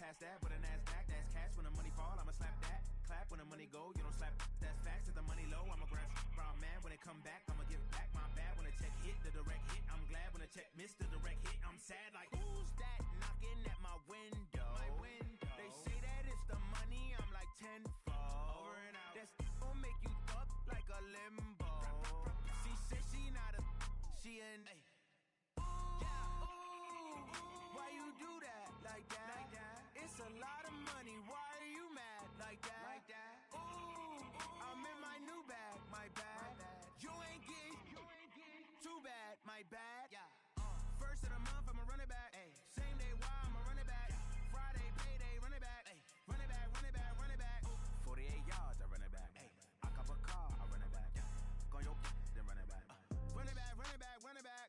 pass that with a NASDAQ. That's cash when the money fall, I'ma slap that. Clap when the money go, you don't slap. That's facts. If the money low, I'ma grab brown man. When it come back, I'ma give back my bad. When the check hit, the direct hit. I'm glad when the check missed the direct hit. I'm sad like, who's that knocking at my window? They say that it's the money, I'm like tenfold. Over and out. That's gon' make you fuck like a limbo. She said she not a, she an. Why you do that like that? It's a lot of money. Why are you mad like that? Ooh, I'm in my new bag, my bad. You ain't getting too bad, my bad. First of the month, I'ma run it back. Same day, why I'ma run it back. Friday, payday, run it back. Run it back, run it back, run it back. 48 yards, I run it back. I cop a car, I run it back. Go your then run it back. Run it back, run it back, run it back.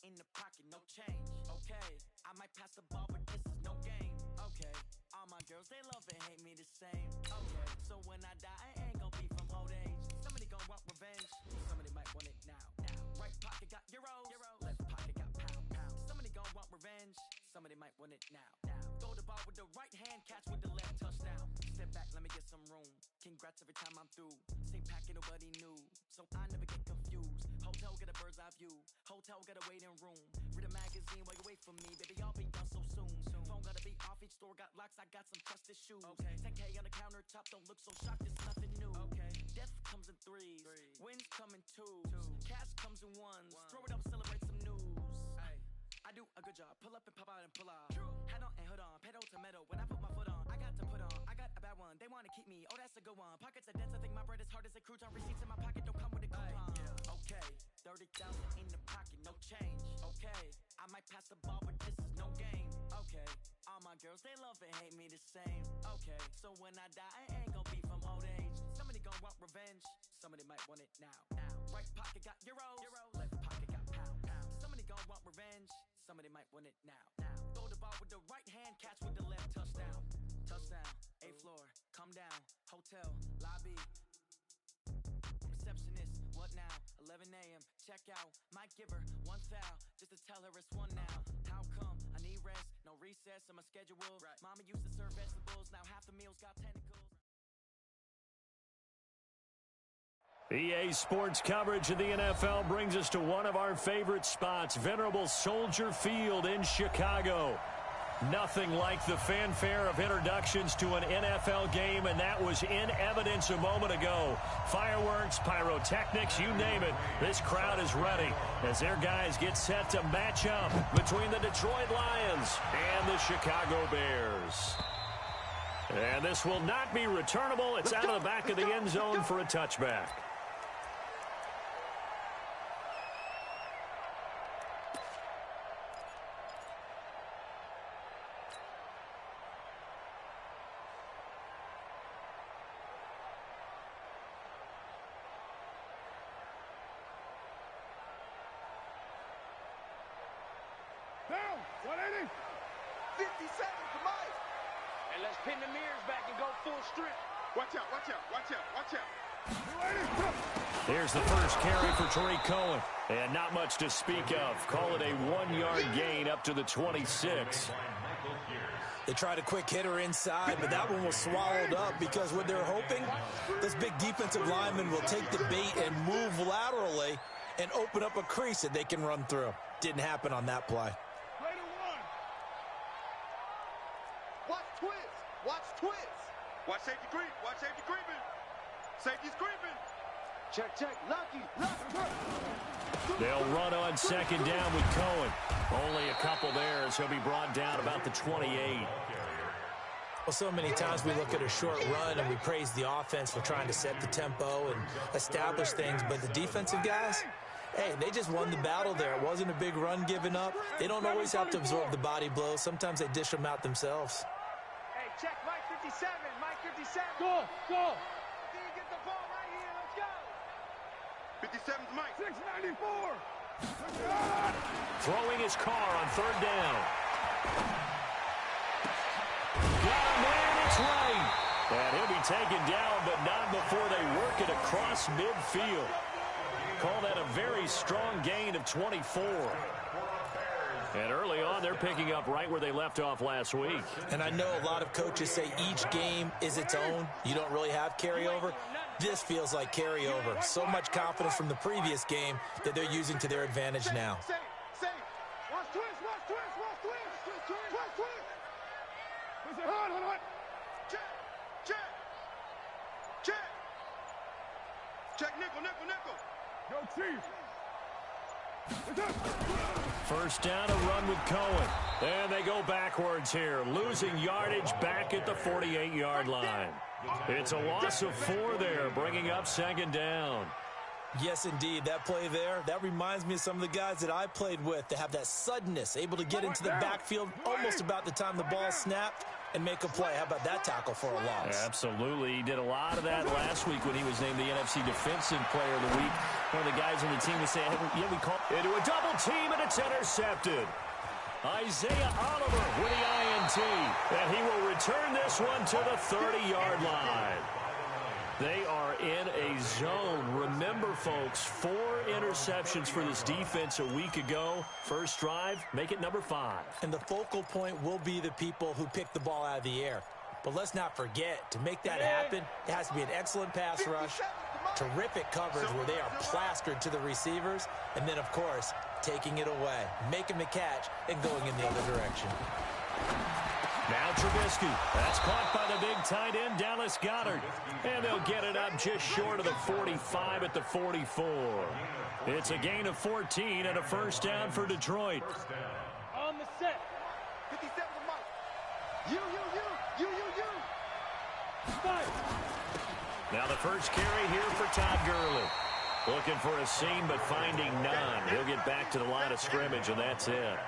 In the pocket, no change, okay. I might pass the ball, but this is no game, okay. All my girls, they love and hate me the same, okay. So when I die, I ain't gon' be from old age. Somebody gon' want revenge, somebody might want it now. Right pocket got euros, left pocket got pounds. Somebody gon' want revenge, somebody might want it now. Throw the ball with the right hand, catch with the left, touchdown. Step back, let me get some room. Congrats every time I'm through. Same packet, nobody knew, so I never get confused. Hotel get a bird's eye view, hotel get a waiting room. Read a magazine while you wait for me, baby, I'll be done so soon. Phone gotta be off, each store got locks, I got some trusted shoes. 10K on the countertop, don't look so shocked, it's nothing new. Death comes in threes, wins come in twos, cash comes in ones. Throw it up, celebrate some news. I do a good job, pull up and pop out and pull off. Head on and hood on, pedal to metal. When I put my foot on, I got to put on. I got a bad one, they wanna keep me, oh that's a good one. Pockets are dense, I think my bread is hard as a crouton. Receipts in my pocket don't come with a coupon. Okay, 30,000 in the pocket, no change. Okay, I might pass the ball, but this is no game. Okay, all my girls, they love and hate me the same. Okay, so when I die, I ain't gon' be from old age. Somebody gon' want revenge, somebody might want it now. Right pocket got euros, left pocket got pounds. Somebody gon' want revenge, somebody might want it now. Throw the ball with the right hand, catch with the left, touchdown. Touchdown, 8th floor, come down, hotel, lobby. Receptionist, what now? 11 a.m., check out. Might give her one foul, just to tell her it's one now. How come? I need rest, no recess in my schedule. Mama used to serve vegetables, now half the meals got tentacles. EA Sports coverage of the NFL brings us to one of our favorite spots, venerable Soldier Field in Chicago. Nothing like the fanfare of introductions to an NFL game, and that was in evidence a moment ago. Fireworks, pyrotechnics, you name it. This crowd is ready as their guys get set to match up between the Detroit Lions and the Chicago Bears. And this will not be returnable. It's out of the back of the end zone for a touchback. Down, 180. 57 to Mike. And let's pin the mirrors back and go full strip. Watch out, watch out, watch out, watch out. 280. Here's the first carry for Tariq Cohen. And not much to speak of. Call it a 1-yard gain up to the 26. They tried a quick hitter inside, but that one was swallowed up because what they're hoping, this big defensive lineman will take the bait and move laterally and open up a crease that they can run through. Didn't happen on that play. Play to one. Watch twist. Watch twist. Watch safety creep. Watch safety creeping. Safety's creeping. Check, check. Lucky. They'll run on second down with Cohen. Only a couple there as he'll be brought down about the 28. Well, so many times we look at a short run and we praise the offense for trying to set the tempo and establish things, but the defensive guys, hey, they just won the battle there. It wasn't a big run given up. They don't always have to absorb the body blows. Sometimes they dish them out themselves. Hey, check Mike 57. Mike 57. Go. Do you get the ball right here? Let's go. 57's Mike. 694. Throwing his car on third down. Got him, and it's right. And he'll be taken down, but not before they work it across midfield. Call that a very strong gain of 24. And early on, they're picking up right where they left off last week. And I know a lot of coaches say each game is its own. You don't really have carryover. This feels like carryover. So much confidence from the previous game that they're using to their advantage now. Watch twist, watch twist, watch twist, twist, twist. Hold on. Check. Check, nickel. Yo, Chief. First down, a run with Cohen. And they go backwards here, losing yardage back at the 48-yard line. It's a loss of 4 there, bringing up second down. Yes, indeed. That play there, that reminds me of some of the guys that I played with that have that suddenness, able to get into the backfield almost about the time the ball snapped and make a play. How about that tackle for a loss? Absolutely. He did a lot of that last week when he was named the NFC Defensive Player of the Week. One of the guys on the team was saying, yeah, we call into a double team, and it's intercepted. Isaiah Oliver with the INT. And he will return this one to the 30-yard line. They are in a zone. Remember, folks, 4 interceptions for this defense a week ago. First drive, make it number 5. And the focal point will be the people who pick the ball out of the air. But let's not forget, to make that happen, it has to be an excellent pass rush, terrific coverage where they are plastered to the receivers, and then, of course, taking it away, making the catch, and going in the other direction. Now Trubisky. That's caught by the big tight end, Dallas Goedert. And they'll get it up just short of the 45 at the 44. It's a gain of 14 and a first down for Detroit. On the set. 57 to Mike. You. Fight. Now the first carry here for Todd Gurley. Looking for a seam, but finding none. He'll get back to the line of scrimmage, and that's it.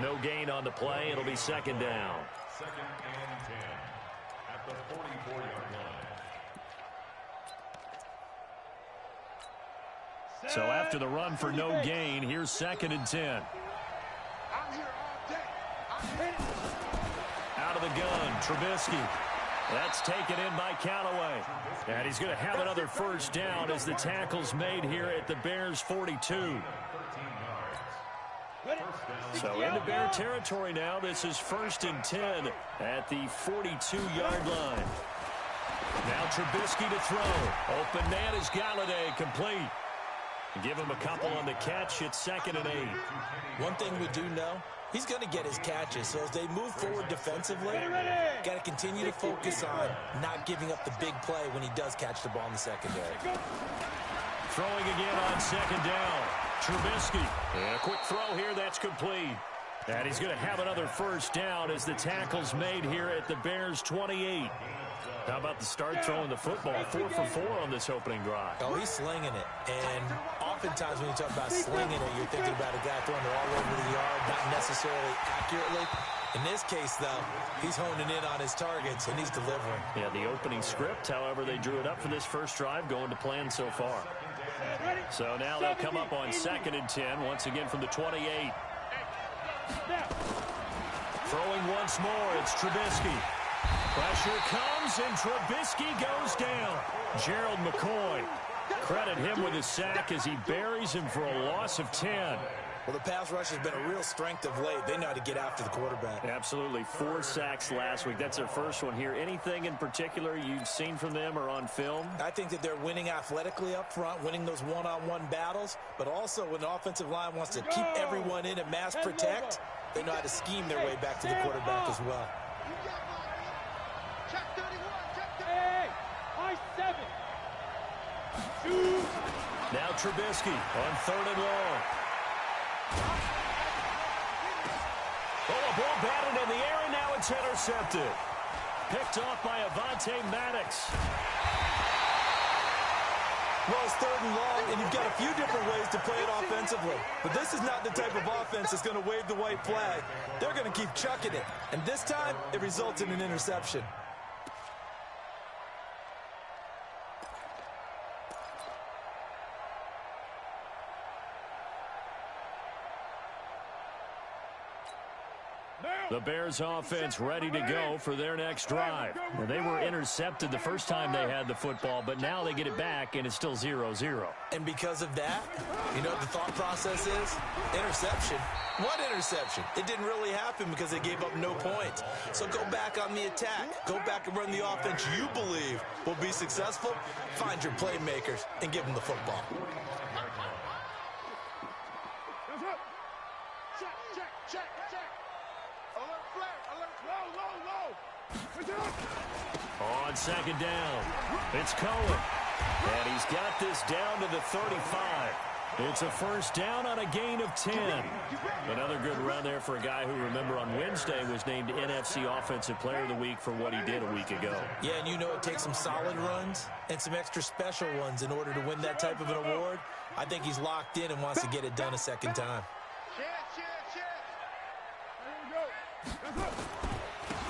No gain on the play. It'll be second down. Second and 10 at the 44-yard line. So after the run for no gain, here's second and 10. I'm here all day. Out of the gun, Trubisky. That's taken in by Callaway. And he's going to have another first down as the tackle's made here at the Bears' 42. So into Bear territory now. This is first and 10 at the 42-yard line. Now Trubisky to throw. Open man is Galladay, complete. Give him a couple on the catch. It's second and 8. One thing we do know, he's going to get his catches. So as they move forward defensively, got to continue to focus on not giving up the big play when he does catch the ball in the secondary. Throwing again on second down. Trubisky. And a quick throw here that's complete. And he's going to have another first down as the tackle's made here at the Bears' 28. How about the start throwing the football? 4 for 4 on this opening drive. Oh, he's slinging it. And oftentimes when you talk about slinging it, you're thinking about a guy throwing it all over the yard, not necessarily accurately. In this case, though, he's honing in on his targets, and he's delivering. Yeah, the opening script, however, they drew it up for this first drive, going to plan so far. So now they'll come up on second and 10, once again from the 28. Throwing once more, it's Trubisky. Pressure comes, and Trubisky goes down. Gerald McCoy. Credit him with a sack as he buries him for a loss of 10. Well, the pass rush has been a real strength of late. They know how to get after the quarterback. Absolutely. 4 sacks last week. That's their first one here. Anything in particular you've seen from them or on film? I think that they're winning athletically up front, winning those one-on-one battles, but also when the offensive line wants to keep everyone in and mass protect, they know how to scheme their way back to the quarterback as well. Check 31, check 31. Hey, I 7. Shoot. Now Trubisky on third and long. Oh, a ball batted in the air, and now it's intercepted. Picked off by Avonte Maddox. Well, it's third and long, and you've got a few different ways to play it offensively. But this is not the type of offense that's going to wave the white flag. They're going to keep chucking it. And this time, it results in an interception. The Bears offense ready to go for their next drive. Now, they were intercepted the first time they had the football, but now they get it back, and it's still 0-0. And because of that, you know what the thought process is? Interception. What interception? It didn't really happen because they gave up no points. So go back on the attack. Go back and run the offense you believe will be successful. Find your playmakers and give them the football. On second down, it's Cohen. And he's got this down to the 35. It's a first down on a gain of 10. Another good run there for a guy who, remember, on Wednesday was named NFC Offensive Player of the Week for what he did a week ago. Yeah, and you know it takes some solid runs and some extra special ones in order to win that type of an award. I think he's locked in and wants to get it done a second time.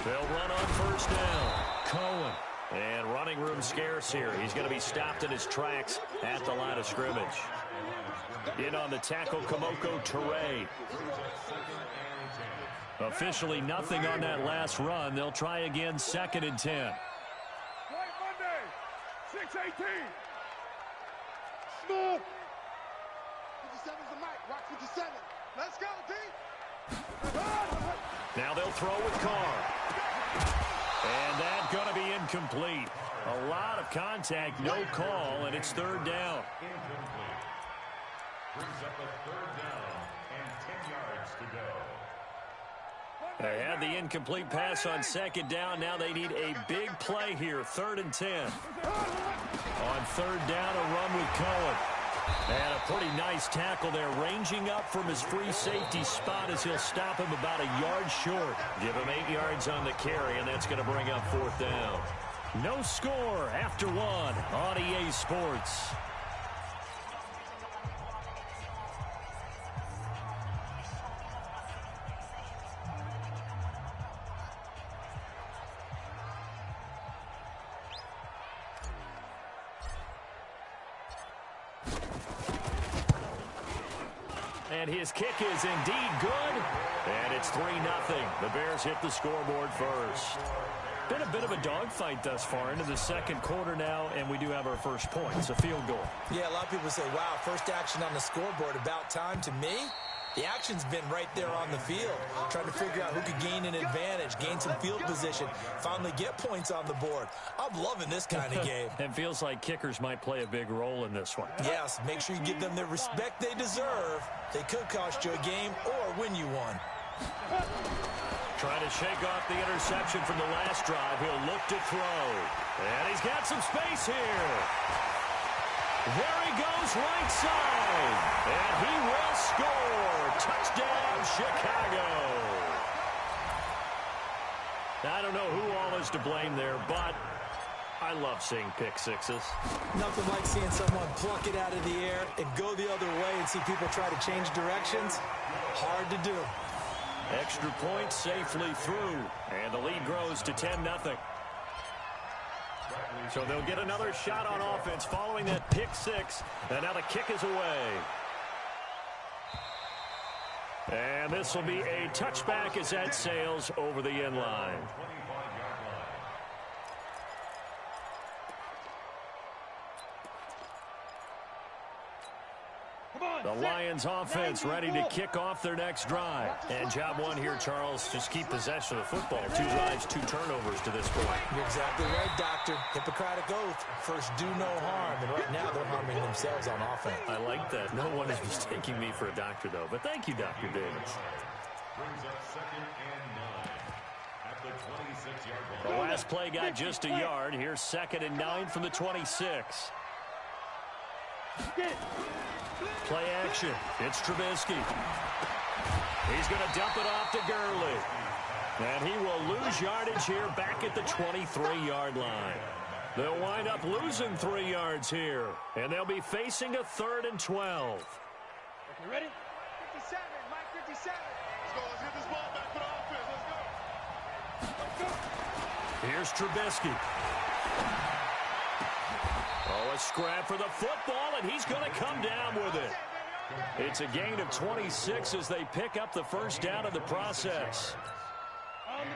They'll run on first down. Cohen. And running room scarce here. He's going to be stopped in his tracks at the line of scrimmage. In on the tackle, Kamoko Toure. Officially nothing on that last run. They'll try again, 2nd and 10. White Monday, 6-18. Small. 57's the mic. Rock 57. Let's go, D. Now they'll throw with Carr. And that's going to be incomplete. A lot of contact, no call, and it's 3rd down. Brings up a 3rd down and 10 yards to go. They had the incomplete pass on 2nd down. Now they need a big play here, 3rd and 10. On 3rd down, a run with Cohen. And a pretty nice tackle there, ranging up from his free safety spot as he'll stop him about a yard short. Give him 8 yards on the carry, and that's going to bring up 4th down. No score after 1 on EA Sports. And his kick is indeed good. And it's 3-0. The Bears hit the scoreboard first. Been a bit of a dogfight thus far into the 2nd quarter now, and we do have our first point. It's a field goal. Yeah, a lot of people say, wow, first action on the scoreboard, about time. To me, the action's been right there on the field, trying to figure out who could gain an advantage, gain some field position, finally get points on the board. I'm loving this kind of game. It feels like kickers might play a big role in this one. Yes, make sure you give them the respect they deserve. They could cost you a game or win you one. Trying to shake off the interception from the last drive. He'll look to throw. And he's got some space here. There he goes, right side. And he will score. Touchdown, Chicago. Now, I don't know who all is to blame there, but I love seeing pick sixes. Nothing like seeing someone pluck it out of the air and go the other way and see people try to change directions. Hard to do. Extra point safely through. And the lead grows to 10-0. So they'll get another shot on offense following that pick six. And now the kick is away. And this will be a touchback as that sails over the end line. The Lions offense ready to kick off their next drive. And job one here, Charles, just keep possession of the football. 2 drives, 2 turnovers to this point. You're exactly right, Doctor. Hippocratic oath. First, do no harm. And right now, they're harming themselves on offense. I like that. No one is mistaking me for a doctor, though. But thank you, Dr. Davis. Brings up 2nd and 9 at the 26-yard line. The last play got just a yard. Here's 2nd and 9 from the 26. Play action. It's Trubisky. He's going to dump it off to Gurley. And he will lose yardage here back at the 23-yard line. They'll wind up losing 3 yards here. And they'll be facing a 3rd and 12. You ready? 57, Mike 57. Let's go. Let's get this ball back for the offense. Let's go. Here's Trubisky. Oh, a scrap for the football, and he's going to come down with it. It's a gain of 26 as they pick up the first down in the process.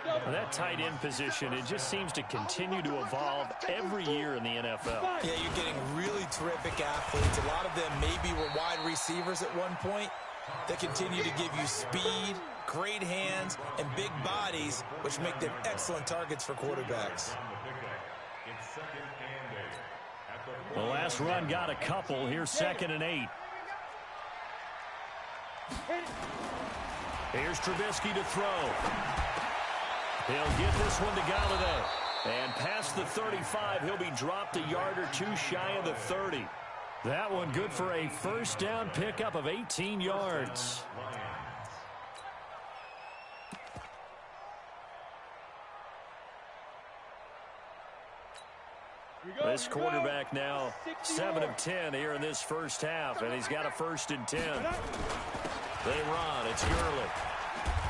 That tight end position, it just seems to continue to evolve every year in the NFL. Yeah, you're getting really terrific athletes. A lot of them maybe were wide receivers at one point. They continue to give you speed, great hands, and big bodies, which make them excellent targets for quarterbacks. The last run got a couple. Here's 2nd and 8. Here's Trubisky to throw. He'll get this one to Galladay. And past the 35, he'll be dropped a yard or two shy of the 30. That one good for a first down pickup of 18 yards. This quarterback now 7 of 10 here in this first half, and he's got a 1st and 10. They run. It's Gurley.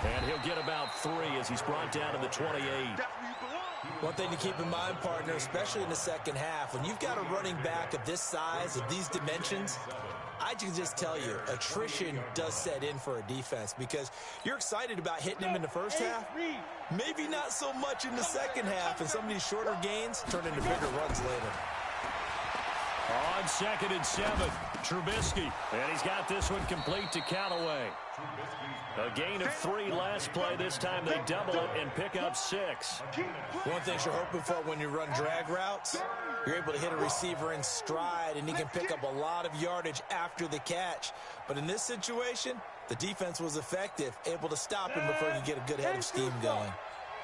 And he'll get about 3 as he's brought down to the 28. One thing to keep in mind, partner, especially in the second half, when you've got a running back of this size, of these dimensions, I can just tell you, attrition does set in for a defense because you're excited about hitting him in the first half. Maybe not so much in the second half, and some of these shorter gains turn into bigger runs later. On 2nd and 7, Trubisky, and he's got this one complete to Callaway. A gain of 3 last play. This time they double it and pick up 6. One thing you're hoping for when you run drag routes, you're able to hit a receiver in stride, and he can pick up a lot of yardage after the catch. But in this situation, the defense was effective, able to stop him before he could get a good head of steam going.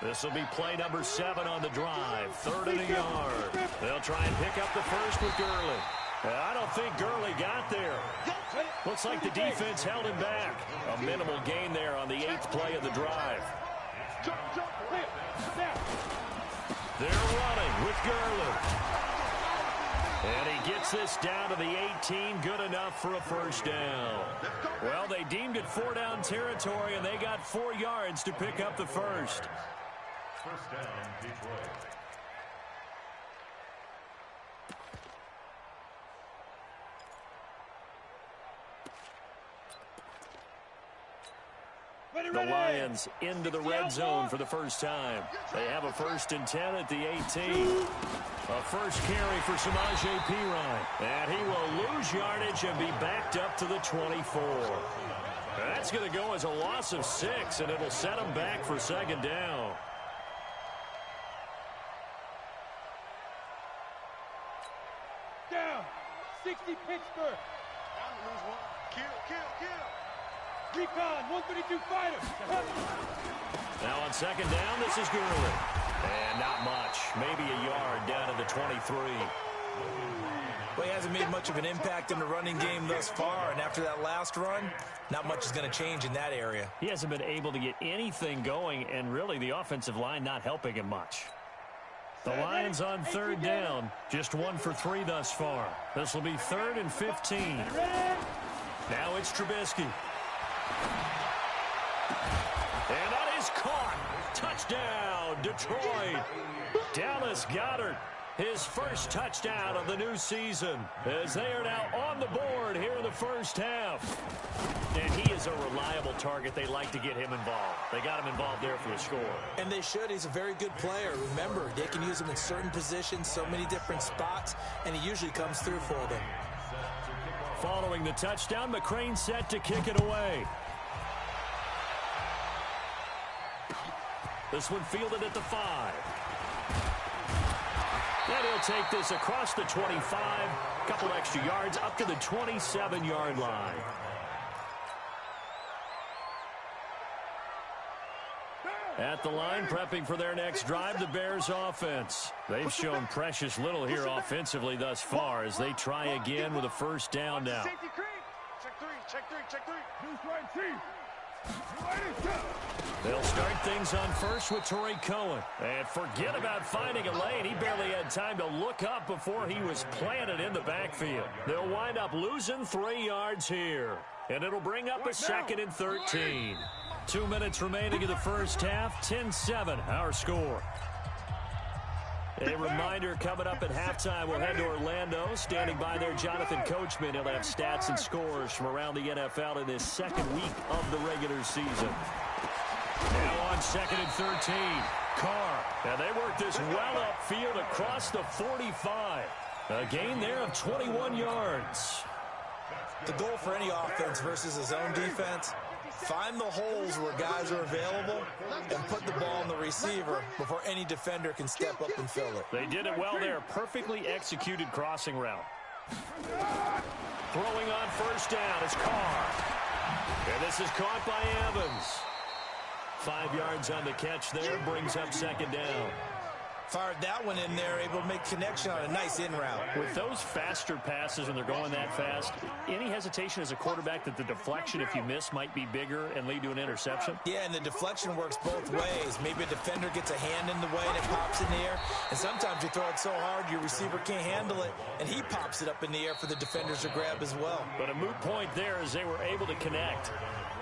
This will be play number 7 on the drive. 3rd and a yard. They'll try and pick up the first with Gurley. I don't think Gurley got there. Looks like the defense held him back. A minimal gain there on the 8th play of the drive. They're running with Gurley. And he gets this down to the 18. Good enough for a first down. Well, they deemed it 4-down territory, and they got 4 yards to pick up the first. First down, Detroit. The Lions into the red zone for the first time. They have a 1st and 10 at the 18. A first carry for Samaje Perine. And he will lose yardage and be backed up to the 24. That's going to go as a loss of 6, and it'll set him back for 2nd down. Down. 60 Pittsburgh. Kill. Recon, 132 fighter. Now on 2nd down, this is Gurley. And not much. Maybe a yard down to the 23. Well, he hasn't made much of an impact in the running game thus far, and after that last run, not much is going to change in that area. He hasn't been able to get anything going, and really the offensive line not helping him much. The Lions on 3rd down, just 1 for 3 thus far. This will be 3rd and 15. Now it's Trubisky. And that is caught. Touchdown, Detroit. Dallas Goedert, his first touchdown of the new season, as they are now on the board here in the first half. And he is a reliable target. They like to get him involved. They got him involved there for the score. And they should. He's a very good player. Remember, they can use him in certain positions, so many different spots, and he usually comes through for them. Following the touchdown, McCrane set to kick it away. This one fielded at the 5. And he'll take this across the 25. A couple extra yards up to the 27-yard line. At the line, prepping for their next drive, the Bears offense. They've shown precious little here offensively thus far as they try again with a first down now. Check three. They'll start things on first with Torrey Cohen. And forget about finding a lane. He barely had time to look up before he was planted in the backfield. They'll wind up losing 3 yards here. And it'll bring up a 2nd and 13. 2 minutes remaining in the first half. 10-7 our score. A reminder coming up at halftime, we'll head to Orlando. Standing by there, Jonathan Coachman. He'll have stats and scores from around the NFL in this second week of the regular season. Now on 2nd and 13, Carr. Now they work this well upfield across the 45. A gain there of 21 yards. The goal for any offense versus his own defense, find the holes where guys are available and put the ball on the receiver before any defender can step up and fill it. They did it well there. Perfectly executed crossing route. Throwing on first down is Carr. And this is caught by Evans. 5 yards on the catch there, brings up second down. Fired that one in there, able to make connection on a nice in route. With those faster passes when they're going that fast, any hesitation as a quarterback that the deflection, if you miss, might be bigger and lead to an interception? Yeah, and the deflection works both ways. Maybe a defender gets a hand in the way and it pops in the air. And sometimes you throw it so hard your receiver can't handle it, and he pops it up in the air for the defenders to grab as well. But a moot point there as they were able to connect.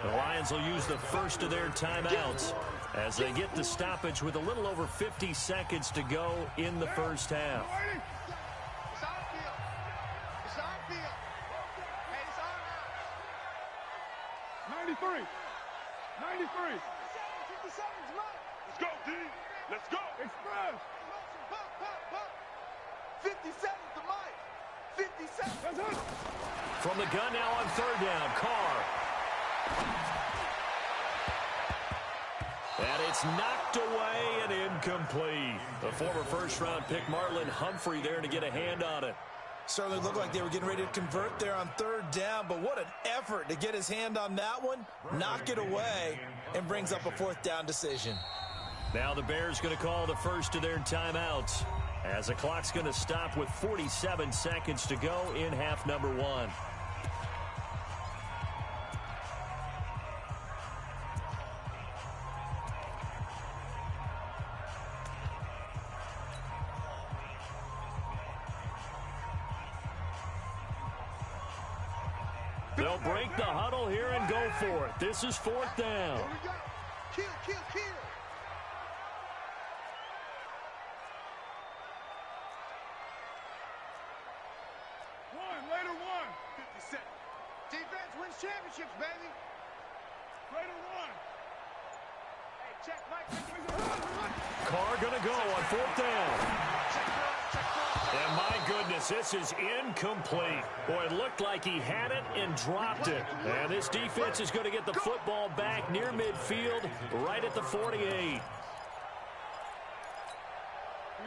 The Lions will use the first of their timeouts as they get the stoppage with a little over 50 seconds to go in the first half. It's on field. It's on field. Hey, it's on now. 93. 93. 57's mine. Let's go, D. Let's go. Express. Pop, pop, pop. 57's the mic. 57. That's it. From the gun now on third down, Carr. And it's knocked away and incomplete. The former first-round pick Marlon Humphrey there to get a hand on it. Certainly looked like they were getting ready to convert there on third down, but what an effort to get his hand on that one, knock it away, and brings up a fourth down decision. Now the Bears going to call the first of their timeouts as the clock's going to stop with 47 seconds to go in half number one. They'll break the huddle here and go for it. This is fourth down. Here we go. Kill, kill, kill. Later one. 50 Cent. Defense wins championships, baby. Later one. Hey, check Mike. Carr gonna go on fourth down. And my goodness, this is incomplete. Boy, it looked like he had it and dropped it. And this defense is going to get the football back near midfield, right at the 48.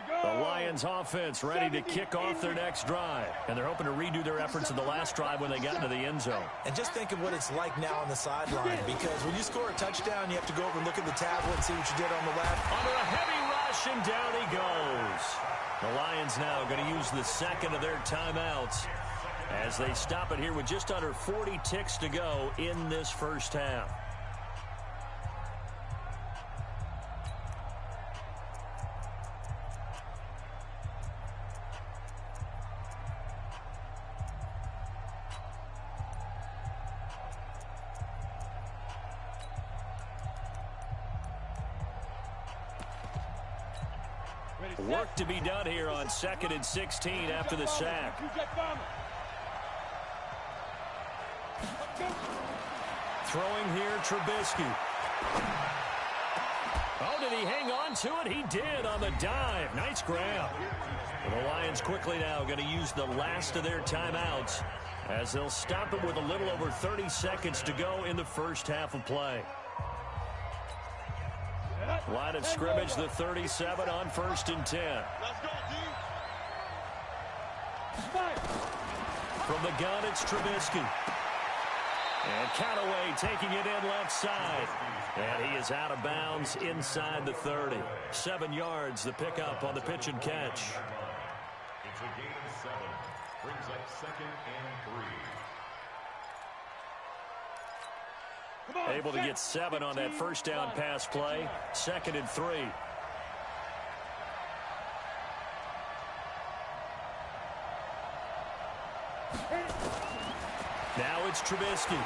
The Lions offense ready to kick off their next drive. And they're hoping to redo their efforts in the last drive when they got into the end zone. And just think of what it's like now on the sideline, because when you score a touchdown, you have to go over and look at the tablet and see what you did on the left. Under a heavy rush, and down he goes. The Lions now going to use the second of their timeouts as they stop it here with just under 40 ticks to go in this first half. Work to be done here on 2nd and 16 after the sack. Throwing here, Trubisky. Oh, did he hang on to it? He did on the dive. Nice grab. The Lions quickly now going to use the last of their timeouts as they'll stop it with a little over 30 seconds to go in the first half of play. Line of scrimmage, the 37 on 1st and 10. Let's go, D. From the gun, it's Trubisky. And Callaway taking it in left side. And he is out of bounds inside the 30. 7 yards, the pickup on the pitch and catch. It's a gain of 7. Brings up 2nd and 3. Able to get 7 on that first down pass play. 2nd and 3. Now it's Trubisky.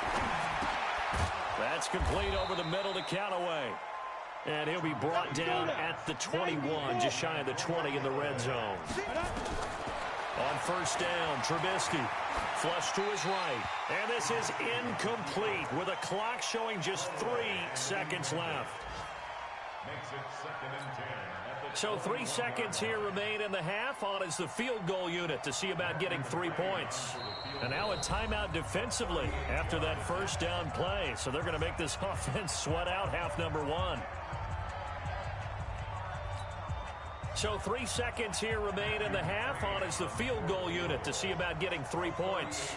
That's complete over the middle to Callaway. And he'll be brought down at the 21, just shy of the 20 in the red zone. On first down, Trubisky flush to his right. And this is incomplete with a clock showing just 3 seconds left. Makes it 2nd and 10. So 3 seconds here remain in the half. On is the field goal unit to see about getting 3 points. And now a timeout defensively after that first down play. So they're going to make this offense sweat out half number 1. So 3 seconds here remain in the half. On is the field goal unit to see about getting 3 points.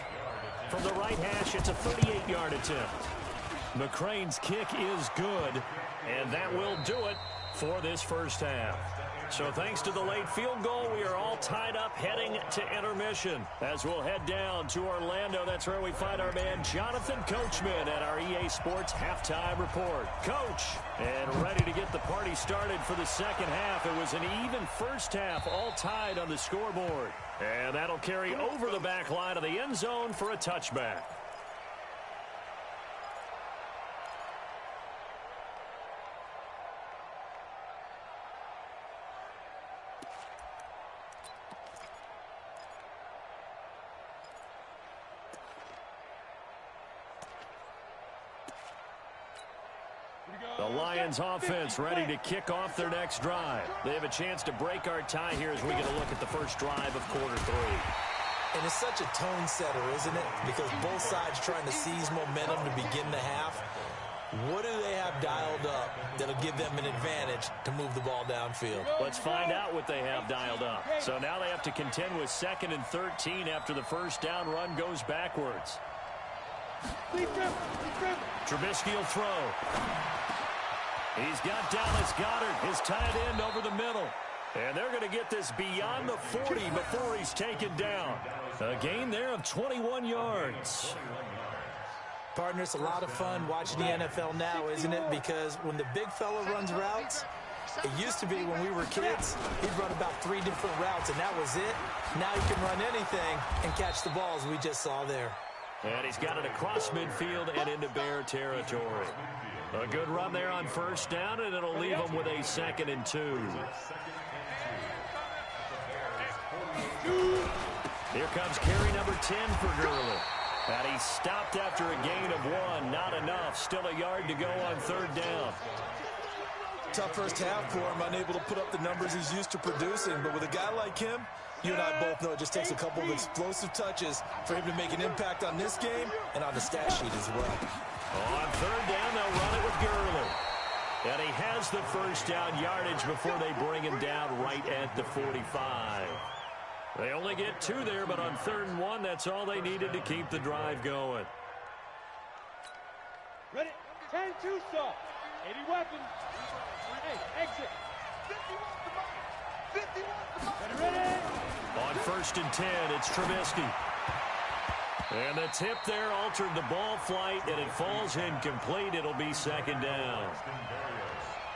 From the right hash, it's a 38-yard attempt. McCrane's kick is good, and that will do it for this first half. So thanks to the late field goal, we are all tied up heading to intermission. As we'll head down to Orlando, that's where we find our man Jonathan Coachman at our EA Sports Halftime Report. Coach, and ready to get the party started for the second half. It was an even first half, all tied on the scoreboard. And that'll carry over the back line of the end zone for a touchback. The Lions offense ready to kick off their next drive. They have a chance to break our tie here as we get a look at the first drive of quarter 3. And it's such a tone setter, isn't it? Because both sides trying to seize momentum to begin the half. What do they have dialed up that'll give them an advantage to move the ball downfield? Let's find out what they have dialed up. So now they have to contend with 2nd and 13 after the first down run goes backwards. Trubisky will throw. He's got Dallas Goedert, his tight end, over the middle. And they're going to get this beyond the 40 before he's taken down. A gain there of 21 yards. Partner, it's a lot of fun watching the NFL now, isn't it? Because when the big fella runs routes, it used to be when we were kids, he'd run about 3 different routes, and that was it. Now he can run anything and catch the balls we just saw there. And he's got it across midfield and into Bear territory. A good run there on first down, and it'll leave them with a 2nd and 2. Here comes carry number 10 for Gurley. And he stopped after a gain of 1. Not enough. Still a yard to go on 3rd down. Tough first half for him, unable to put up the numbers he's used to producing. But with a guy like him, you and I both know it just takes a couple of explosive touches for him to make an impact on this game and on the stat sheet as well. On 3rd down, they'll run it with Gurley. And he has the first down yardage before they bring him down right at the 45. They only get 2 there, but on 3rd and 1, that's all they needed to keep the drive going. Ready? 10-2 stop. 80 weapons. Hey, exit. 51. Ready? On 1st and 10, it's Trubisky. And the tip there altered the ball flight, and it falls incomplete. It'll be 2nd down.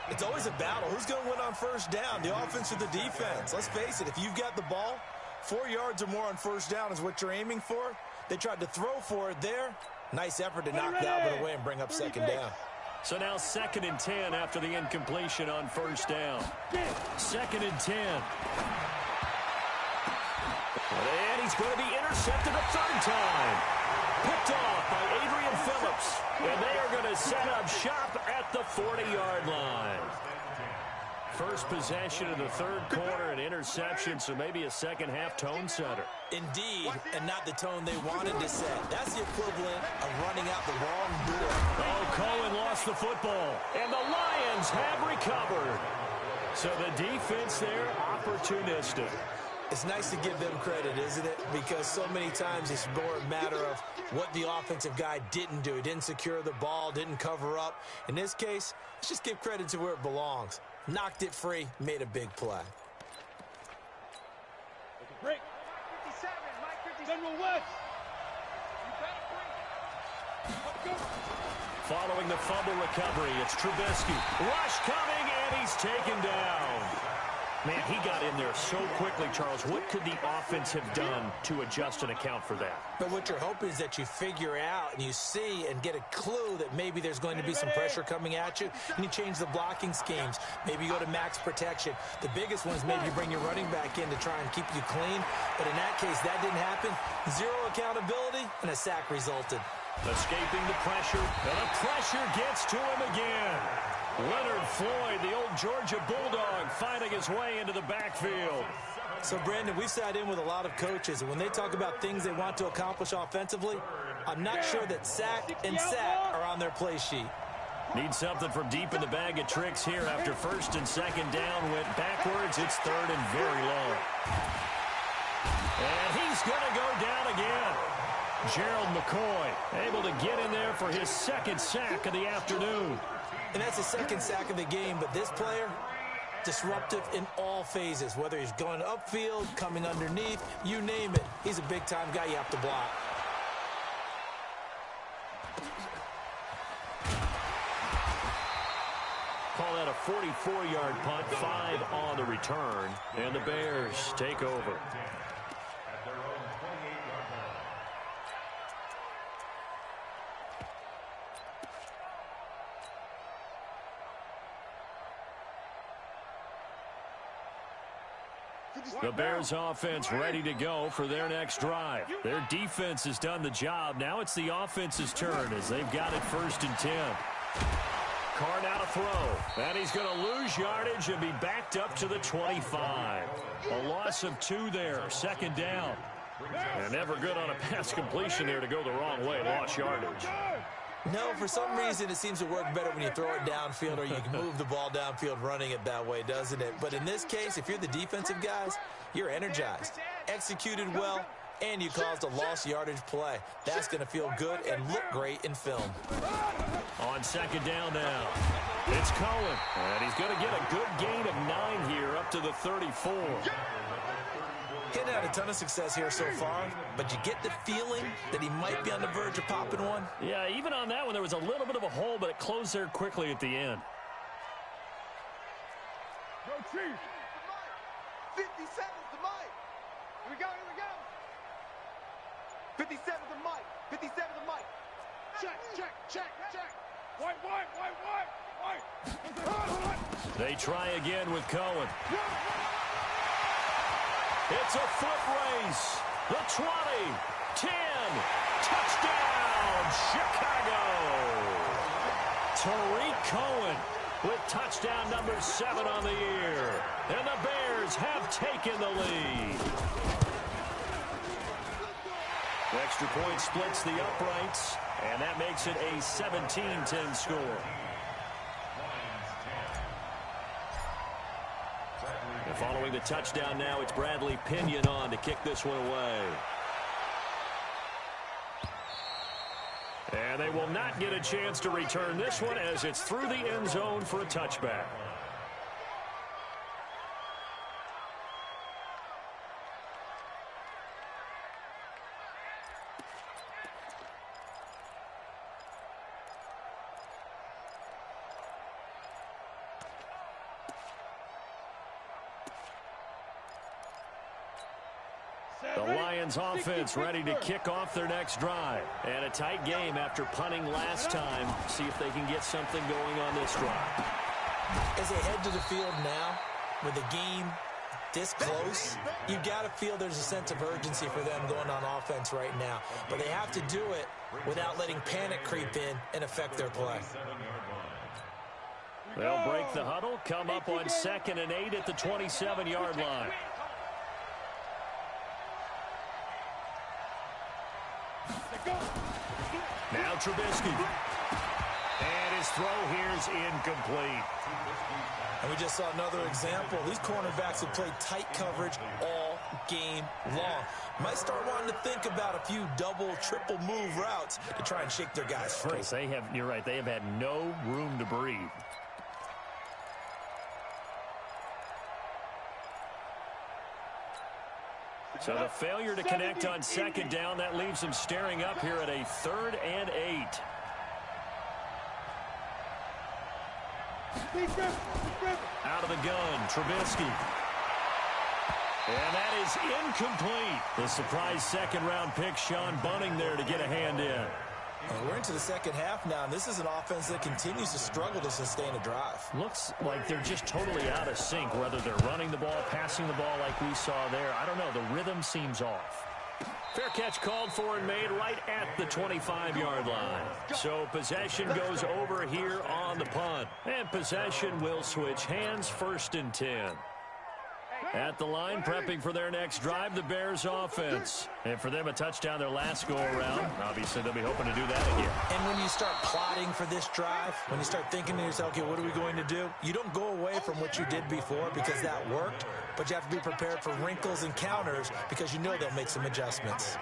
It's always a battle. Who's going to win on first down, the offense or the defense? Let's face it, if you've got the ball, 4 yards or more on first down is what you're aiming for. They tried to throw for it there. Nice effort to knock that one away and bring up 2nd down. So now 2nd and 10 after the incompletion on first down. 2nd and 10. And he's going to be intercepted a 3rd time. Picked off by Adrian Phillips. And they are going to set up shop at the 40-yard line. First possession of the 3rd quarter, an interception, so maybe a second half tone setter. Indeed, and not the tone they wanted to set. That's the equivalent of running out the wrong door. Oh, Cohen lost the football, and the Lions have recovered. So the defense there, opportunistic. It's nice to give them credit, isn't it? Because so many times it's more a matter of what the offensive guy didn't do. He didn't secure the ball, didn't cover up. In this case, let's just give credit to where it belongs. Knocked it free, made a big play. Break. 57, Mike 57. General West. Following the fumble recovery, it's Trubisky. Rush coming, and he's taken down. Man, he got in there so quickly, Charles. What could the offense have done to adjust and account for that? But what you're hoping is that you figure out and you see and get a clue that maybe there's going to be some pressure coming at you, and you change the blocking schemes. Maybe you go to max protection. The biggest one is maybe you bring your running back in to try and keep you clean. But in that case, that didn't happen. Zero accountability, and a sack resulted. Escaping the pressure, and the pressure gets to him again. Leonard Floyd, the old Georgia Bulldog, finding his way into the backfield. So, Brandon, we've sat in with a lot of coaches, and when they talk about things they want to accomplish offensively, I'm not sure that sack and sack are on their play sheet. Need something from deep in the bag of tricks here after first and second down went backwards. It's third and very long. And he's going to go down again. Gerald McCoy able to get in there for his second sack of the afternoon. And that's the second sack of the game, but this player, disruptive in all phases, whether he's going upfield, coming underneath, you name it. He's a big-time guy you have to block. Call that a 44-yard punt, 5 on the return, and the Bears take over. The Bears offense ready to go for their next drive. Their defense has done the job. Now it's the offense's turn as they've got it first and 10. Carr now to throw. And he's going to lose yardage and be backed up to the 25. A loss of 2 there, second down. And never good on a pass completion there to go the wrong way. Lost yardage. No, for some reason it seems to work better when you throw it downfield or you can move the ball downfield running it that way, doesn't it? But in this case, if you're the defensive guys, you're energized, executed well, and you caused a lost yardage play. That's going to feel good and look great in film. On second down now, it's Cohen. And he's going to get a good gain of 9 here up to the 34. He's had a ton of success here so far, but you get the feeling that he might be on the verge of popping one. Yeah, even on that one, there was a little bit of a hole, but it closed there quickly at the end. Go, Chief. 57's the mic. Here we go, here we go. 57's the mic. 57's the mic. Check, check, check, check. White. They try again with Cohen. It's a foot race. The 20, 10, touchdown, Chicago. Tariq Cohen with touchdown number 7 on the year. And the Bears have taken the lead. The extra point splits the uprights, and that makes it a 17-10 score. And following the touchdown now, it's Bradley Pinion on to kick this one away. And they will not get a chance to return this one as it's through the end zone for a touchback. The Lions offense ready to kick off their next drive. And a tight game after punting last time. See if they can get something going on this drive. As they head to the field now, with the game this close, you got to feel there's a sense of urgency for them going on offense right now. But they have to do it without letting panic creep in and affect their play. They'll break the huddle, come up on 2nd and 8 at the 27-yard line. Now Trubisky. And his throw here's incomplete. And we just saw another example. These cornerbacks have played tight coverage all game long. Might start wanting to think about a few double, triple move routes to try and shake their guys free. You're right, they have had no room to breathe. So the failure to connect on 2nd down, that leaves them staring up here at a 3rd and 8. Out of the gun, Trubisky. And that is incomplete. The surprise second-round pick, Sean Bunting, there to get a hand in. And we're into the second half now, and this is an offense that continues to struggle to sustain a drive. Looks like they're just totally out of sync, whether they're running the ball, passing the ball like we saw there. I don't know. The rhythm seems off. Fair catch called for and made right at the 25-yard line. So possession goes over here on the punt. And possession will switch hands, 1st and 10. At the line, prepping for their next drive, the Bears offense. And for them, a touchdown their last go-around. Obviously, they'll be hoping to do that again. And when you start plotting for this drive, when you start thinking to yourself, okay, what are we going to do? You don't go away from what you did before because that worked, but you have to be prepared for wrinkles and counters because you know they'll make some adjustments.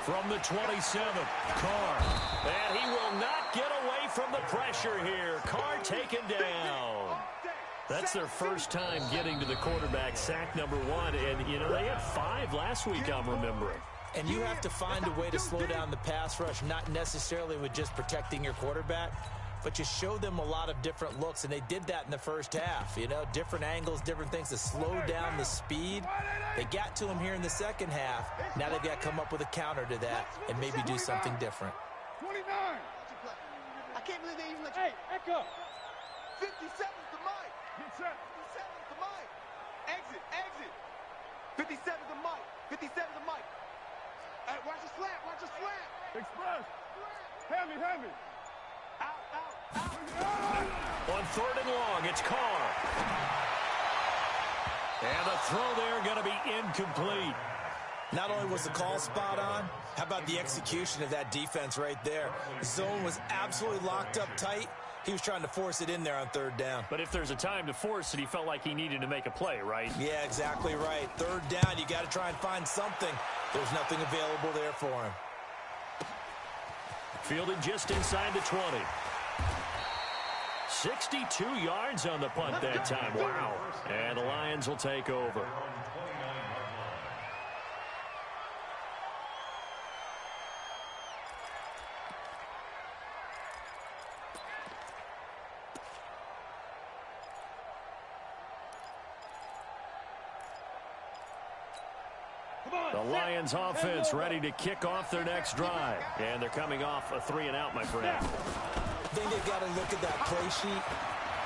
From the 27, Carr. And he will not get away from the pressure here. Carr taken down. That's their first time getting to the quarterback, sack number 1. And, you know, they had 5 last week, I'm remembering. And you have to find a way to slow down the pass rush, not necessarily with just protecting your quarterback, but you show them a lot of different looks, and they did that in the first half. You know, different angles, different things to slow down the speed. They got to him here in the second half. Now they've got to come up with a counter to that and maybe do something different. 29. I can't believe they even let you. Hey, echo. 57's the mic. 57's the mic. Exit, exit. 57's the mic. 57's the mic. Hey, watch the slant, watch the slant. Express. Hand me. Out, out, out. On 3rd and long, it's Carr. And the throw there going to be incomplete. Not only was the call spot on, how about the execution of that defense right there? The zone was absolutely locked up tight. He was trying to force it in there on 3rd down. But if there's a time to force it, he felt like he needed to make a play, right? Yeah, exactly right. 3rd down, you got to try and find something. There's nothing available there for him. Fielded just inside the 20. 62 yards on the punt that time. Wow. And the Lions will take over. The Lions offense ready to kick off their next drive. And they're coming off a 3-and-out, my friend. I think they've got to look at that play sheet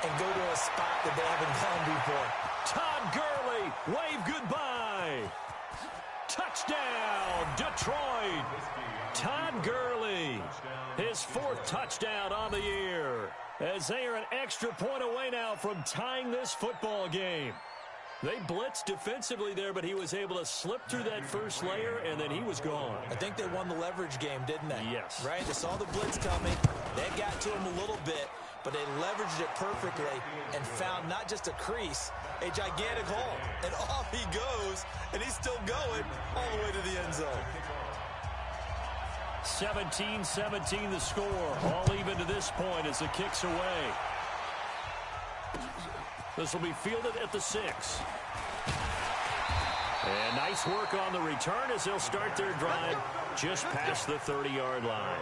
and go to a spot that they haven't gone before. Todd Gurley, wave goodbye. Touchdown, Detroit. Todd Gurley, his 4th touchdown on the year, as they are an extra point away now from tying this football game. They blitzed defensively there, but he was able to slip through that first layer, and then he was gone. I think they won the leverage game, didn't they? Yes. Right? They saw the blitz coming. They got to him a little bit, but they leveraged it perfectly and found not just a crease, a gigantic hole. And off he goes, and he's still going all the way to the end zone. 17-17 the score. All even to this point as the kick's away. This will be fielded at the 6. And nice work on the return as they'll start their drive just past the 30-yard line.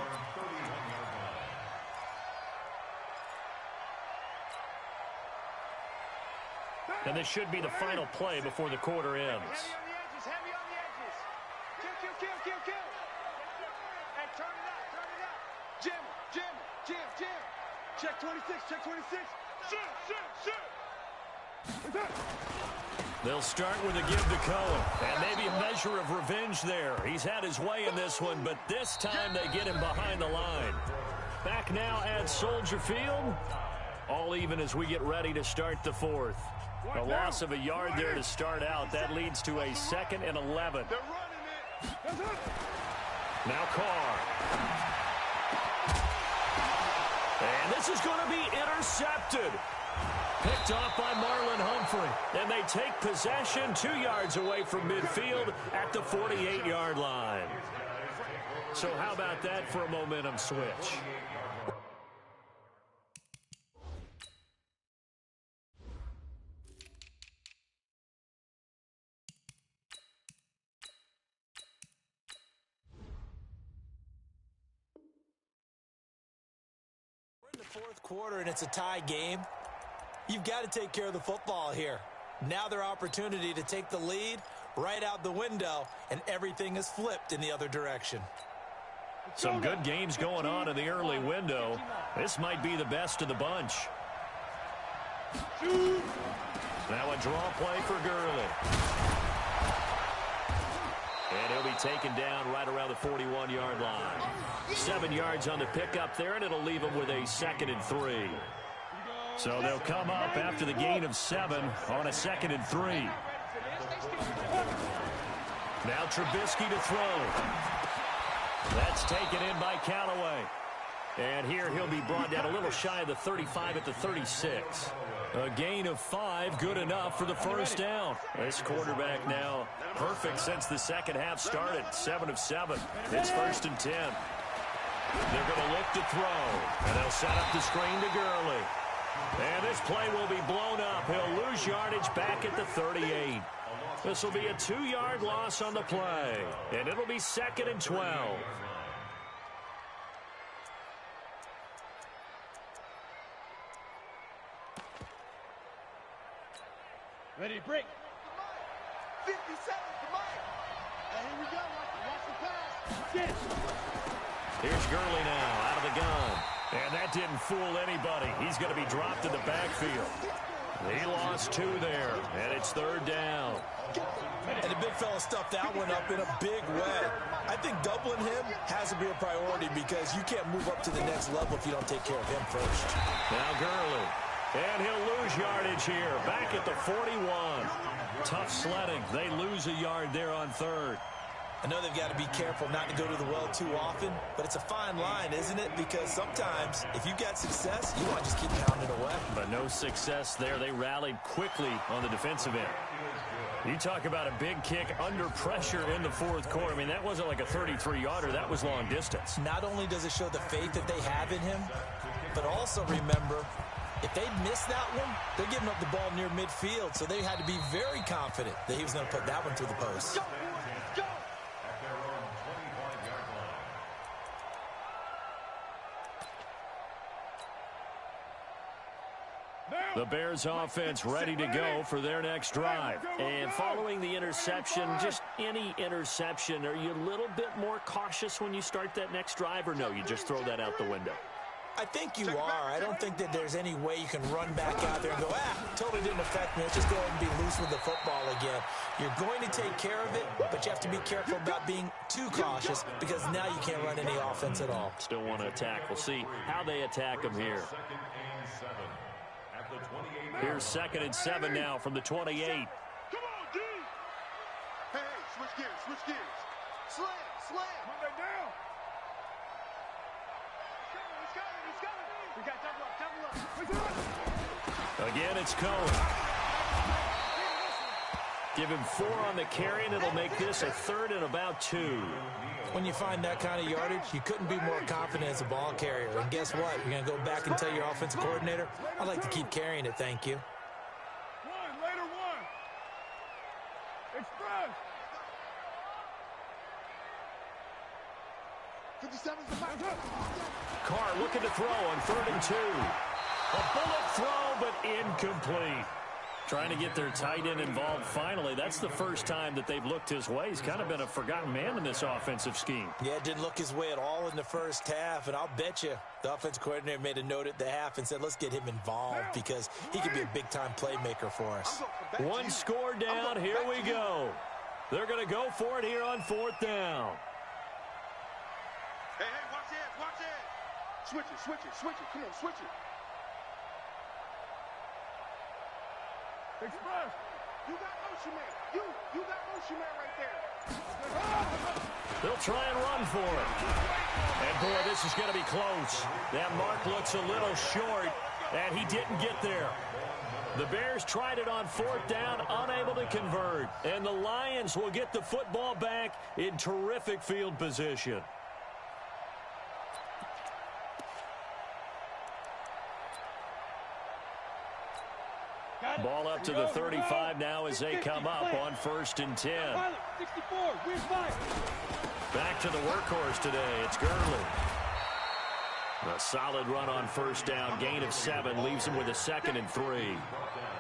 And this should be the final play before the quarter ends. Heavy on the edges, heavy on the edges. Kill. Hey, turn it out. Jam. Check 26. Shoot. They'll start with a give to Cohen. And maybe a measure of revenge there. He's had his way in this one, but this time they get him behind the line. Back now at Soldier Field. All even as we get ready to start the 4th. A loss of a yard there to start out. That leads to a 2nd and 11. They're running it. Now Carr. And this is going to be intercepted. Picked off by Marlon Humphrey. And they take possession 2 yards away from midfield at the 48-yard line. So how about that for a momentum switch? We're in the 4th quarter. quarter and it's a tie game, you've got to take care of the football here. Now their opportunity to take the lead right out the window, and everything is flipped in the other direction. Some good games going on in the early window. This might be the best of the bunch. Now a draw play for Gurley. And he'll be taken down right around the 41-yard line. 7 yards on the pickup there, and it'll leave him with a 2nd and 3. So they'll come up after the gain of 7 on a 2nd and 3. Now Trubisky to throw. That's taken in by Callaway. And here he'll be brought down a little shy of the 35 at the 36. A gain of 5, good enough for the first down. This quarterback now perfect since the second half started. 7 of 7. It's 1st and 10. They're going to look to throw. And they'll set up the screen to Gurley. And this play will be blown up. He'll lose yardage back at the 38. This will be a 2-yard loss on the play. And it'll be 2nd and 12. Ready to break. 50 seconds to Mike. And here we go. Watch the pass. Yes. Here's Gurley now out of the gun. And that didn't fool anybody. He's going to be dropped in the backfield. He lost 2 there, and it's 3rd down. And the big fella stuffed that one up in a big way. I think doubling him has to be a priority because you can't move up to the next level if you don't take care of him first. Now Gurley. And he'll lose yardage here. Back at the 41. Tough sledding. They lose a yard there on 3rd. I know they've got to be careful not to go to the well too often, but it's a fine line, isn't it? Because sometimes, if you got success, you want to just keep pounding away. But no success there. They rallied quickly on the defensive end. You talk about a big kick under pressure in the 4th quarter. I mean, that wasn't like a 33-yarder. That was long distance. Not only does it show the faith that they have in him, but also remember, if they'd missed that one, they're giving up the ball near midfield, so they had to be very confident that he was going to put that one through the post. Go. The Bears offense ready to go for their next drive. And following the interception, just any interception, are you a little bit more cautious when you start that next drive, or no, you just throw that out the window? I think you are. I don't think that there's any way you can run back out there and go, totally didn't affect me. Let's just go ahead and be loose with the football again. You're going to take care of it, but you have to be careful about being too cautious because now you can't run any offense at all. Still want to attack. We'll see how they attack them here. Here's 2nd and 7 now from the 28. Come on, D. Hey, switch gears. Slam. Run that down. He's coming. We got double up. Again, it's Cohen. Give him 4 on the carry, and it'll make this a 3rd and about 2. When you find that kind of yardage, you couldn't be more confident as a ball carrier. And guess what? You're going to go back and tell your offensive coordinator, I'd like to keep carrying it, thank you. Later one. Express. 57's the back. Carr looking to throw on 3rd and 2. A bullet throw, but incomplete. Trying to get their tight end involved finally. That's the first time that they've looked his way. He's kind of been a forgotten man in this offensive scheme. Yeah, didn't look his way at all in the first half, and I'll bet you the offensive coordinator made a note at the half and said, let's get him involved because he could be a big-time playmaker for us. 1 score down. Here we go. They're going to go for it here on 4th down. Hey, watch it. Switch it. Come on, switch it. Express. You got motion man. You got motion man right there. They'll try and run for it. And, boy, this is going to be close. That mark looks a little short, and he didn't get there. The Bears tried it on 4th down, unable to convert. And the Lions will get the football back in terrific field position. Ball up to the 35 now as they come up on 1st and 10. 64, win 5. Back to the workhorse today. It's Gurley. A solid run on first down. Gain of 7 leaves him with a 2nd and 3.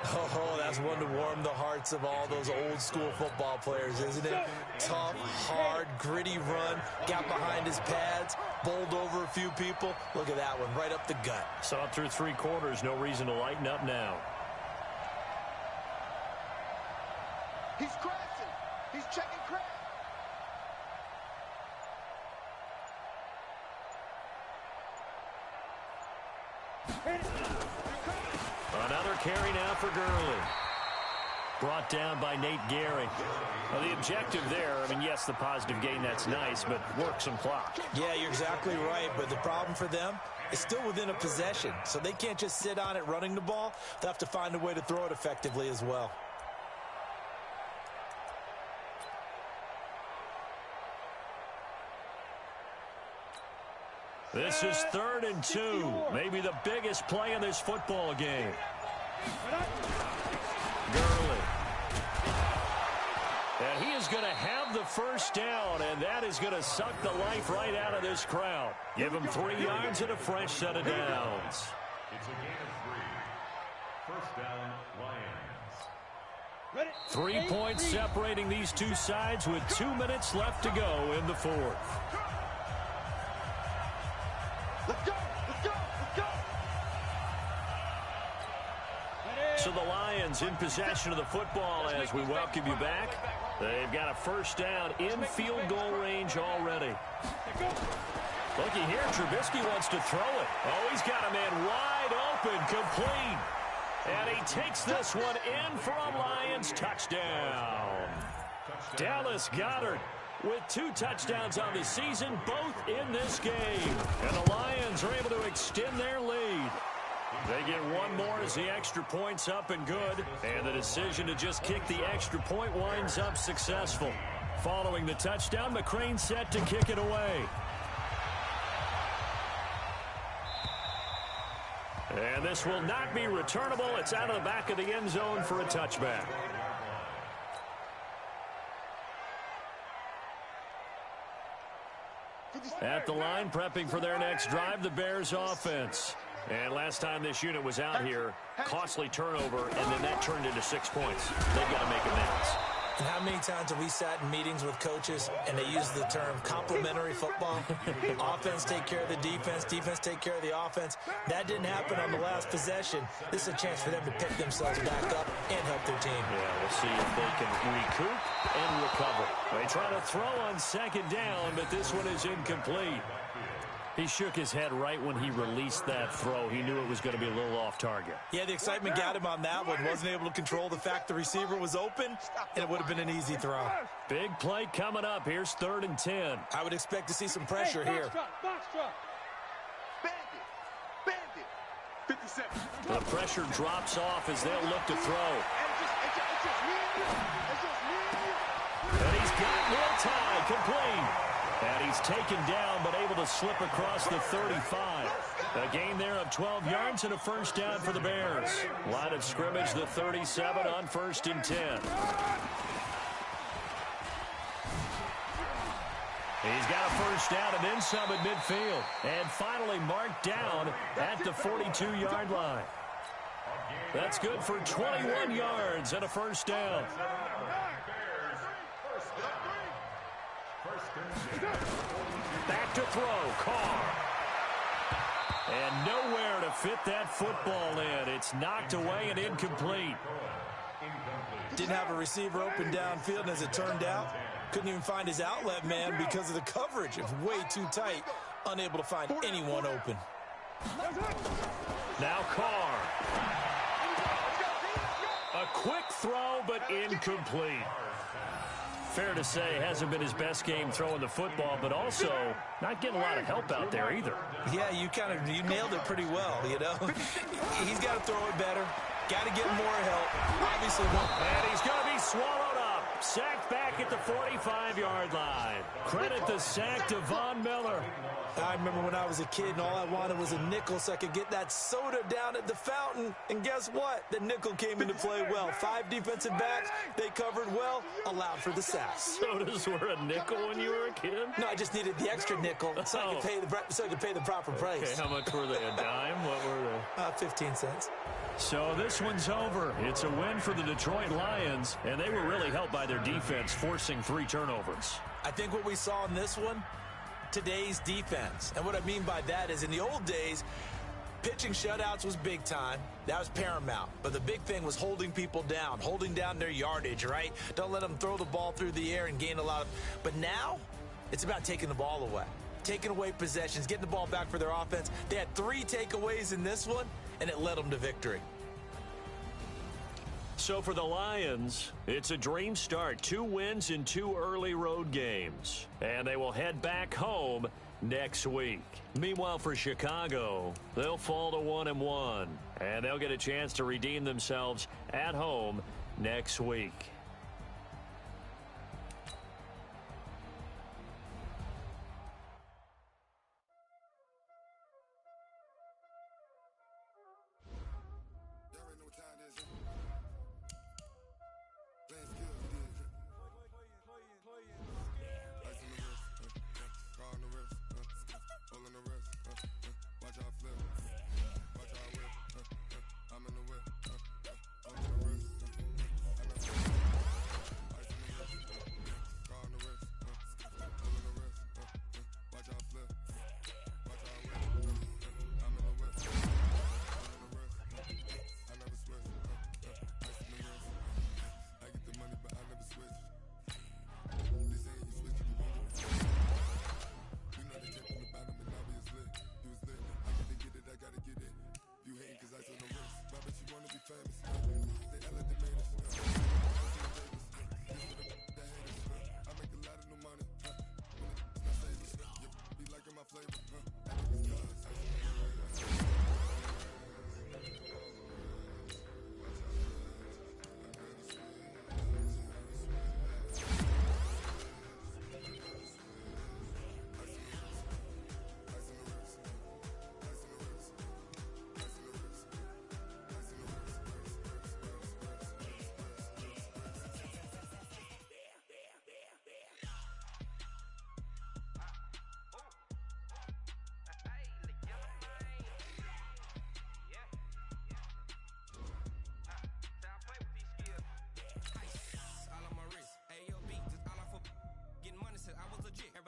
Oh, that's one to warm the hearts of all those old-school football players, isn't it? Tough, hard, gritty run. Got behind his pads, bowled over a few people. Look at that one, right up the gut. Saw it through 3 quarters. No reason to lighten up now. He's crashing. He's checking crash. Another carry now for Gurley. Brought down by Nate Gehring. Well, the objective there, I mean, yes, the positive gain, that's nice, but work some clock. Yeah, you're exactly right, but the problem for them is still within a possession, so they can't just sit on it running the ball. They'll have to find a way to throw it effectively as well. This is 3rd and 2. Maybe the biggest play in this football game. Gurley. And he is going to have the first down, and that is going to suck the life right out of this crowd. Give him 3 yards and a fresh set of downs. It's a gain of 3. First down, Lions. 3 points separating these two sides with 2 minutes left to go in the 4th. Let's go! Let's go! Let's go! So the Lions in possession of the football as we welcome you back. They've got a first down in field goal range already. Looky here, Trubisky wants to throw it. Oh, he's got a man wide open, complete. And he takes this one in for a Lions touchdown. Dallas Goedert with 2 touchdowns on the season, both in this game. And the Lions are able to extend their lead. They get 1 more as the extra point's up and good. And the decision to just kick the extra point winds up successful. Following the touchdown, McCrane set to kick it away. And this will not be returnable. It's out of the back of the end zone for a touchback. At the line, prepping for their next drive, the Bears offense. And last time this unit was out here, costly turnover, and then that turned into 6 points. They've got to make amends. And how many times have we sat in meetings with coaches and they use the term complementary football? Offense take care of the defense, defense take care of the offense. That didn't happen on the last possession. This is a chance for them to pick themselves back up and help their team. Yeah, we'll see if they can recoup and recover. They try to throw on 2nd down, but this one is incomplete. He shook his head right when he released that throw. He knew it was going to be a little off target. Yeah, the excitement got him on that one. Wasn't able to control the fact the receiver was open, and it would have been an easy throw. Big play coming up. Here's 3rd and 10. I would expect to see some pressure here. Box drop. Bandit. Bandit. 57. The pressure drops off as they'll look to throw. It's just me and you. It's just me and you. And he's got more time, complete. And he's taken down, but able to slip across the 35. A gain there of 12 yards and a first down for the Bears. Line of scrimmage, the 37 on 1st and 10. He's got a first down and then some at midfield. And finally marked down at the 42-yard line. That's good for 21 yards and a first down. Back to throw, Carr. And nowhere to fit that football in. It's knocked away and incomplete. Didn't have a receiver open downfield, and as it turned out, couldn't even find his outlet man because of the coverage. It was way too tight, unable to find anyone open. Now Carr. A quick throw, but incomplete. Fair to say, hasn't been his best game throwing the football, but also not getting a lot of help out there either. Yeah, you nailed it pretty well, you know. He's got to throw it better. Got to get more help. Obviously, and he's going to be swallowed up. sacked back at the 45-yard line. Credit the sack to Von Miller. I remember when I was a kid and all I wanted was a nickel so I could get that soda down at the fountain. And guess what? The nickel came into play well. 5 defensive backs, they covered well, allowed for the sack. Sodas were a nickel when you were a kid? No, I just needed the extra nickel so I could pay the proper price. Okay, how much were they? A dime? What were they? 15 cents. So this one's over. It's a win for the Detroit Lions, and they were really helped by their defense, forcing 3 turnovers. I think what we saw in this one, today's defense. And what I mean by that is in the old days, pitching shutouts was big time. That was paramount. But the big thing was holding people down, holding down their yardage, right? Don't let them throw the ball through the air and gain a lot of... But now, it's about taking the ball away. Taking away possessions, getting the ball back for their offense. They had 3 takeaways in this one, and it led them to victory. So for the Lions, it's a dream start. 2 wins in 2 early road games. And they will head back home next week. Meanwhile, for Chicago, they'll fall to 1-1. And they'll get a chance to redeem themselves at home next week.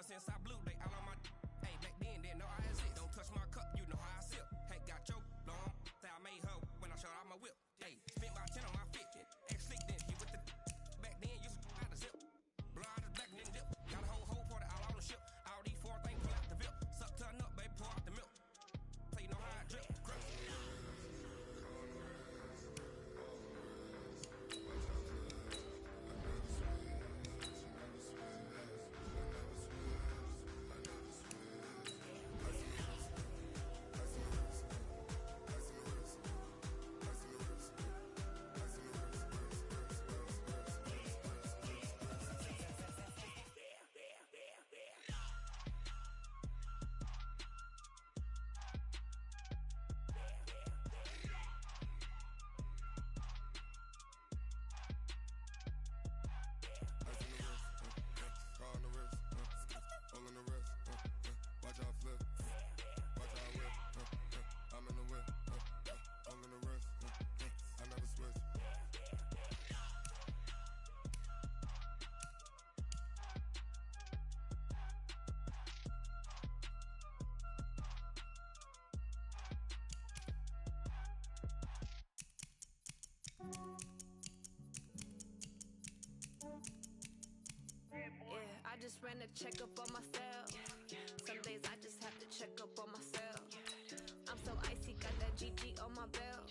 Since I blew, they all on my hey, back then, didn't know I exist. Don't touch my cup, you know how I sip. Hey, got your long, say I made her when I showed out my whip. Hey, spent about 10 on my fit. Ex-slick then, he with the back then, used to out the zip. Blow out his back and then dip. Got a whole party all on the ship. All these 4 things pull out the VIP. Suck, turn up, baby, pour out the milk. So you know how I drip. Yeah, I just ran a checkup on myself. Some days I just have to check up on myself. I'm so icy, got that GG on my belt.